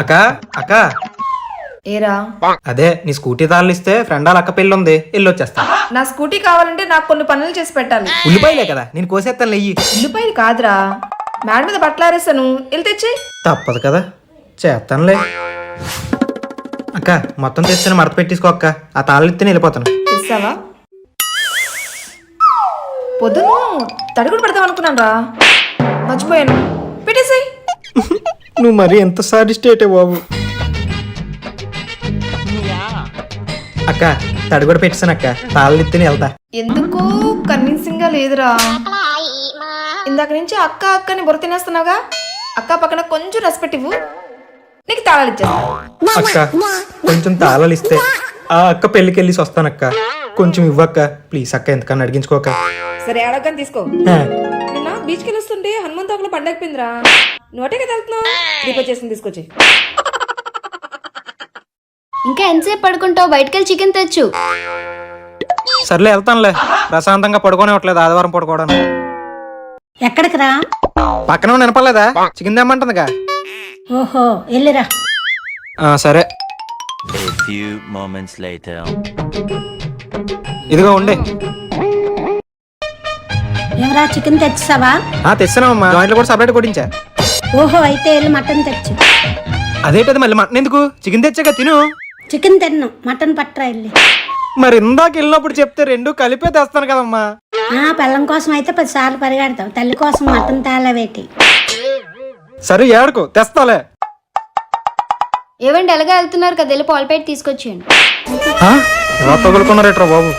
అక్క అక్క ఏరా అదే నీ స్కూటీ తాళ్ళు ఇస్తే ఫ్రెండ్ వాళ్ళ అక్క పెళ్ళి ఉంది వెళ్ళొచ్చేస్తా. నా స్కూటీ కావాలంటే నాకు కొన్ని పనులు చేసి పెట్టాలి. ఉల్లిపాయలే కదా నేను కోసేస్తాను లెయ్యి. ఉల్లిపాయలు కాదురా, మేడ మీద బట్టలు ఆరేసాను, వెళ్ళి తెచ్చి. తప్పదు కదా చేస్తానులే. అక్క మొత్తం తెచ్చిన మడత పెట్టేసుకో అక్క. ఆ తాళ్ళు ఇస్తే వెళ్ళిపోతాను. తెస్తావా? పొద్దును తడుగుడు పెడతాం అనుకున్నాను రా, మర్చిపోయాను. పెట్టేసి. నువ్వు మరి ఎంత సాడిస్ట్ బాబు. అక్క తడి కూడా పెట్టాను అక్క. తాళ్ళు ఇస్తే వెళ్తా. ఎందుకు కన్విన్సింగ్ గా లేదురా. ఇందాక నుంచి అక్క అక్కని బుర్ర తినేస్తున్నావుగా. అక్క పక్కన కొంచెం రెస్పెక్ట్ ఇవ్వు, నీకు తాళాలు ఇచ్చేస్తా. అక్క కొంచెం తాళాలు ఇస్తే ఆ అక్క పెళ్ళికి వెళ్ళి వస్తానక్క. కొంచెం ఇవ్వక్క ప్లీజ్ అక్క, ఎంతకన్నా అడిగించుకోక. సరే అడగని తీసుకో. నిన్న బీచ్కి వెళ్ళొస్తుంటే హనుమంత్ ఒకళ్ళు పండగపోయిందిరా. నోటే కదా వెళ్తున్నావు, రీపో చేసింది తీసుకొచ్చి. ఇంకా ఎంతసేపు పడుకుంటావు? బయటకెళ్ళి చికెన్ తెచ్చు. సర్లే వెళ్తానులే. ప్రశాంతంగా పడుకోనివ్వట్లేదు ఆదివారం పడుకోవడానికి. ఎక్కడికి రా? పక్కన వినపలేదా చికెన్ తెమ్మంటుందిగా. ఓహో వెళ్ళిరా. సరే A few moments later. ఇదిగో ఉండే. ఎవరా చికెన్ తెచ్చావా? తెచ్చానమ్మా. జాయింట్లు కూడా సపరేట్ కొట్టించా. ఓహో అయితే వెళ్ళి మటన్ తెచ్చు. అదేంటది మళ్ళీ మటన్ ఎందుకు? చికెన్ తెచ్చాక తిను. చికెన్ తిన్ను, మటన్ పట్టరా వెళ్ళి. మరి ఇందాక వెళ్ళినప్పుడు చెప్తే రెండు కలిపే తెస్తాను కదమ్మా. పెళ్ళం కోసం అయితే 10 సార్లు పరిగెడతావు, తల్లి కోసం మటన్ తేలవేటి. సరే ఏడుకో తెస్తాలే. ఏవండి ఎలాగా వెళ్తున్నారు కదా, వెళ్ళి పాలు పెట్టి తీసుకొచ్చేయండి. ఎలా తగులుకున్నారేట్రా బాబు.